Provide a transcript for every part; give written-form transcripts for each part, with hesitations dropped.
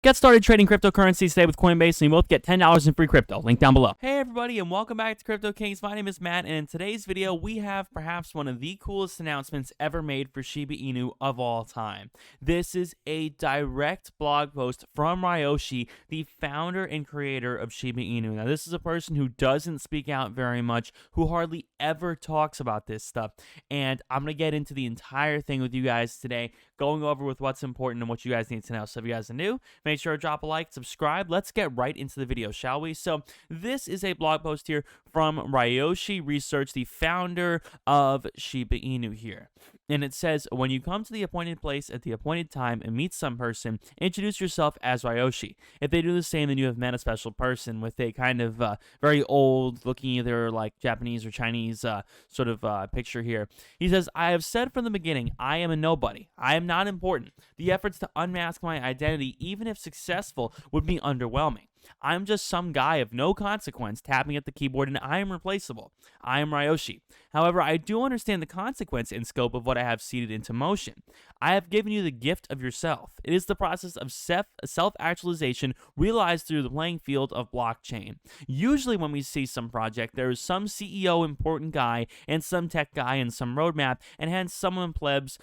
Get started trading cryptocurrencies today with Coinbase, and you both get $10 in free crypto. Link down below. Hey everybody, and welcome back to Crypto Kings. My name is Matt, and in today's video, we have perhaps one of the coolest announcements ever made for Shiba Inu of all time. This is a direct blog post from Ryoshi, the founder and creator of Shiba Inu. Now, this is a person who doesn't speak out very much, who hardly ever talks about this stuff, and I'm going to get into the entire thing with you guys today, going over with what's important and what you guys need to know. So if you guys are new, make sure to drop a like, subscribe. Let's get right into the video, shall we? So this is a blog post here from Ryoshi Research, the founder of Shiba Inu here. And it says, when you come to the appointed place at the appointed time and meet some person, introduce yourself as Ryoshi. If they do the same, then you have met a special person with a kind of very old looking, either like Japanese or Chinese sort of picture here. He says, I have said from the beginning, I am a nobody. I am not important. The efforts to unmask my identity, even if successful, would be underwhelming. I'm just some guy of no consequence tapping at the keyboard, and I am replaceable. I am Ryoshi. However, I do understand the consequence and scope of what I have seeded into motion. I have given you the gift of yourself. It is the process of self-actualization realized through the playing field of blockchain. Usually when we see some project, there is some CEO important guy and some tech guy and some roadmap, and hence some plebs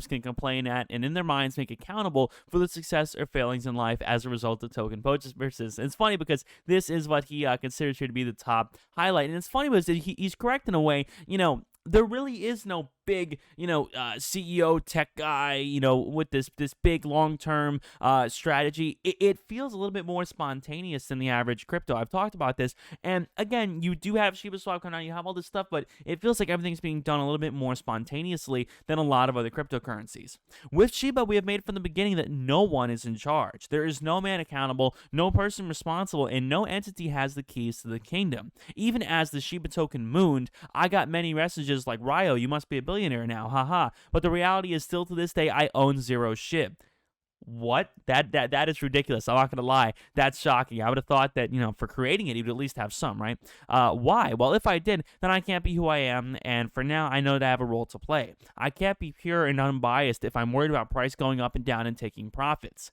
can complain at and in their minds make accountable for the success or failings in life as a result of token purchases. And it's funny because this is what he considers here to be the top highlight. And it's funny because he's correct in a way, there really is no big, CEO tech guy, with this big long-term strategy. It feels a little bit more spontaneous than the average crypto. I've talked about this. And again, you do have ShibaSwap coming on, you have all this stuff, but it feels like everything's being done a little bit more spontaneously than a lot of other cryptocurrencies. With Shiba, we have made from the beginning that no one is in charge. There is no man accountable, no person responsible, and no entity has the keys to the kingdom. Even as the Shiba token mooned, I got many messages like, Ryo, you must be a billionaire now, haha. But the reality is still to this day, I own 0 SHIB. What? That is ridiculous. I'm not going to lie. That's shocking. I would have thought that, for creating it, you'd at least have some, right? Why? Well, if I did, then I can't be who I am, and for now, I know that I have a role to play. I can't be pure and unbiased if I'm worried about price going up and down and taking profits.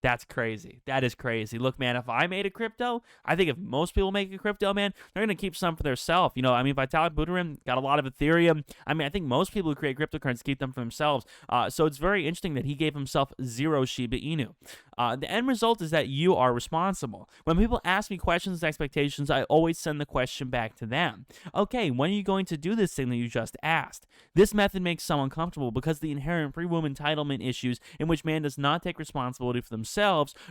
That's crazy. That is crazy. Look, man, if I made a crypto, I think if most people make a crypto, man, they're going to keep some for themselves. Vitalik Buterin got a lot of Ethereum. I think most people who create cryptocurrencies keep them for themselves. So it's very interesting that he gave himself 0 Shiba Inu. The end result is that you are responsible. When people ask me questions and expectations, I always send the question back to them. Okay, when are you going to do this thing that you just asked? This method makes someone comfortable because the inherent free will entitlement issues in which man does not take responsibility for themselves,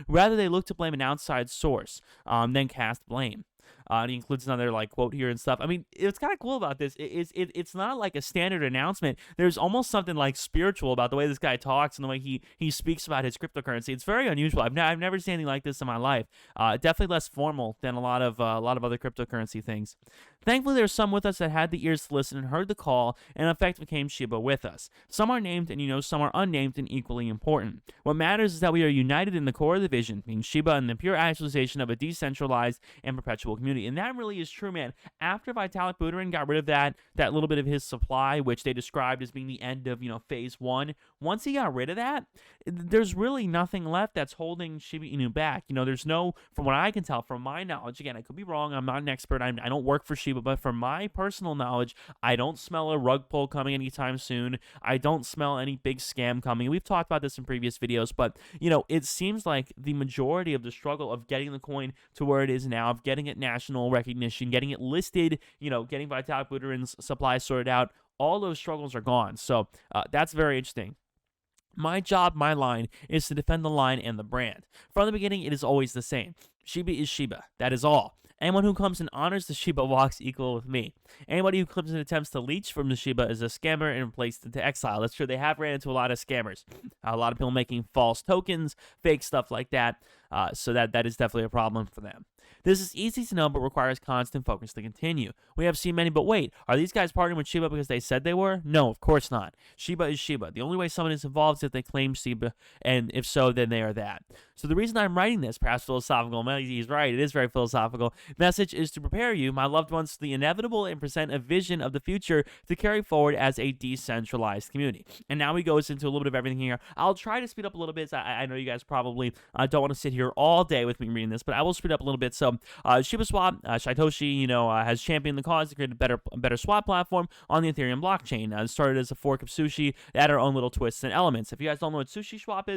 rather they look to blame an outside source, then cast blame. And he includes another quote here and stuff. It's kind of cool about this. It's not like a standard announcement. There's almost something spiritual about the way this guy talks and the way he speaks about his cryptocurrency. It's very unusual. I've never seen anything like this in my life. Definitely less formal than a lot of other cryptocurrency things. Thankfully, there's some with us that had the ears to listen and heard the call, and in effect became Shiba with us. Some are named, and some are unnamed and equally important. What matters is that we are united in the core of the vision, being Shiba and the pure actualization of a decentralized and perpetual community. And that really is true, man. After Vitalik Buterin got rid of that little bit of his supply, which they described as being the end of, phase 1, once he got rid of that, there's really nothing left that's holding Shiba Inu back. There's no, from what I can tell, from my knowledge, again, I could be wrong, I'm not an expert, I don't work for Shiba, but from my personal knowledge, I don't smell a rug pull coming anytime soon. I don't smell any big scam coming. We've talked about this in previous videos, but, it seems like the majority of the struggle of getting the coin to where it is now, of getting it national recognition, getting it listed, getting Vitalik Buterin's supply sorted out, all those struggles are gone. So that's very interesting. My job, my line, is to defend the line and the brand. From the beginning, it is always the same. Shiba is Shiba. That is all. Anyone who comes and honors the Shiba walks equal with me. Anybody who comes and attempts to leech from the Shiba is a scammer and placed into exile. That's true. They have ran into a lot of scammers. A lot of people making false tokens, fake stuff like that. So that is definitely a problem for them. This is easy to know, but requires constant focus to continue. We have seen many, but wait, are these guys partnering with Shiba because they said they were? No, of course not. Shiba is Shiba. The only way someone is involved is if they claim Shiba, and if so, then they are that. So the reason I'm writing this, perhaps philosophical, he's right, it is very philosophical, message is to prepare you, my loved ones, to the inevitable and present a vision of the future to carry forward as a decentralized community. And now he goes into a little bit of everything here. I'll try to speed up a little bit. I know you guys probably don't want to sit here all day with me reading this, but I will speed up a little bit. So ShibaSwap, Satoshi, has championed the cause to create a better swap platform on the Ethereum blockchain. It started as a fork of Sushi that had our own little twists and elements. If you guys don't know what SushiSwap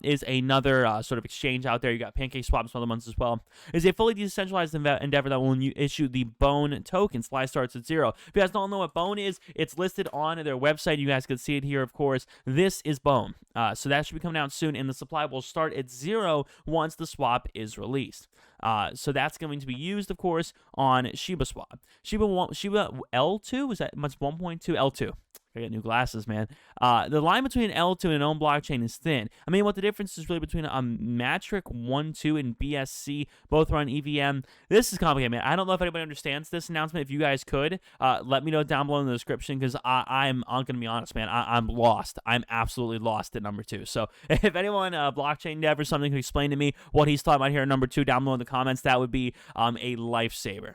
is another sort of exchange out there. You got PancakeSwap and some other ones as well. It's a fully decentralized endeavor that will issue the BONE token. Supply starts at 0. If you guys don't know what BONE is, it's listed on their website. You guys can see it here, of course. This is BONE. So that should be coming out soon, and the supply will start at 0 once the swap is released. So that's going to be used, of course, on ShibaSwap. Shiba L2, is that much 1.2 L2? I got new glasses, man. The line between L2 and an own blockchain is thin. I mean, what the difference is really between Matric 1.2 and BSC, both run EVM. This is complicated, man. I don't know if anybody understands this announcement. If you guys could, let me know down below in the description, because I'm going to be honest, man. I'm lost. I'm absolutely lost at number 2. So if anyone, blockchain dev or something, can explain to me what he's talking about here at number 2 down below in the comments, that would be a lifesaver.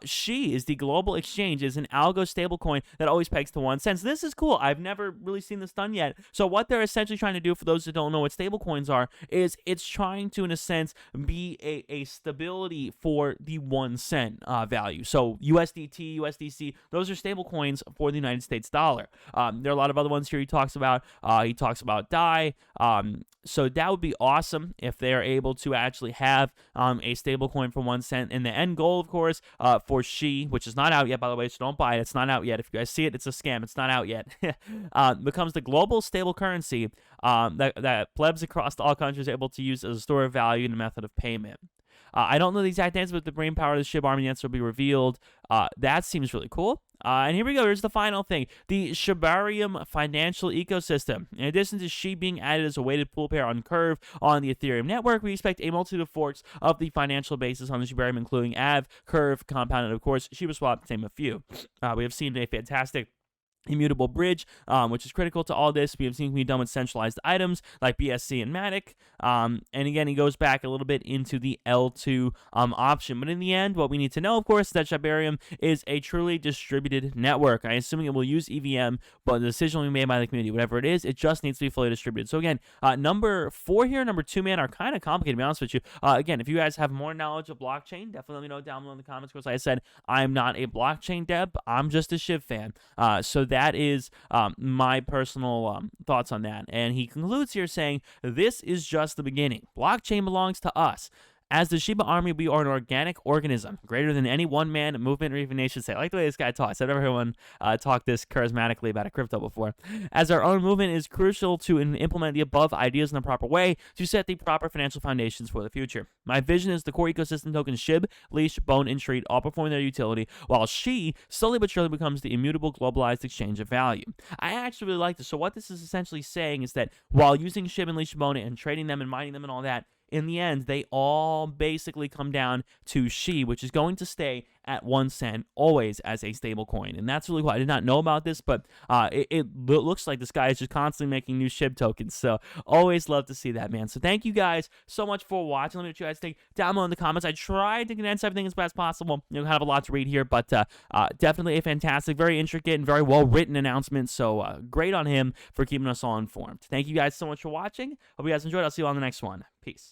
She is the global exchange, is an algo stablecoin that always pegs to 1 cent. This is cool. I've never really seen this done yet. So what they're essentially trying to do, for those that don't know what stablecoins are, is it's trying to, in a sense, be a stability for the 1 cent value. So USDT, USDC, those are stablecoins for the United States dollar. There are a lot of other ones here he talks about. He talks about DAI. So that would be awesome if they are able to actually have a stablecoin for 1 cent. And the end goal, of course, for She, which is not out yet, by the way, so don't buy it. It's not out yet. If you guys see it, it's a scam. It's not out yet. Becomes the global stable currency that plebs across all countries are able to use as a store of value and a method of payment. I don't know the exact answer, but the brain power of the Shib Army answer will be revealed. That seems really cool. And here we go. Here's the final thing. The Shubarium financial ecosystem. In addition to Shib being added as a weighted pool pair on Curve on the Ethereum network, we expect a multitude of forks of the financial basis on the Shubarium, including AV, Curve, Compound, and of course, ShibaSwap, to name a few. We have seen a fantastic immutable bridge, which is critical to all this. We have seen it be done with centralized items like BSC and Matic. And again, he goes back a little bit into the L2 option. But in the end, what we need to know, of course, is that Shubarium is a truly distributed network. I'm assuming it will use EVM, but the decision will be made by the community. Whatever it is, it just needs to be fully distributed. So again, number 4 here, number 2, man, are kind of complicated, to be honest with you. Again, if you guys have more knowledge of blockchain, definitely let me know down below in the comments. Because like I said, I'm not a blockchain dev. I'm just a Shib fan. So that is my personal thoughts on that. And he concludes here saying, this is just the beginning. Blockchain belongs to us. As the Shiba Army, we are an organic organism, greater than any one-man movement or even nation state. I like the way this guy talks. I've never heard one talk this charismatically about a crypto before. As our own movement is crucial to implement the above ideas in the proper way to set the proper financial foundations for the future. My vision is the core ecosystem tokens Shib, Leash, Bone, and Treat all perform their utility, while She slowly but surely becomes the immutable globalized exchange of value. I actually really like this. So what this is essentially saying is that while using Shib and Leash, Bone, and trading them and mining them and all that, in the end, they all basically come down to She, which is going to stay at 1 cent always as a stable coin. And that's really cool. I did not know about this, but it looks like this guy is just constantly making new Shib tokens. So always love to see that, man. So thank you guys so much for watching. Let me know what you guys think down below in the comments. I tried to condense everything as best as possible. Kind of a lot to read here, but definitely a fantastic, very intricate, and very well-written announcement. So great on him for keeping us all informed. Thank you guys so much for watching. Hope you guys enjoyed. I'll see you on the next one. Peace.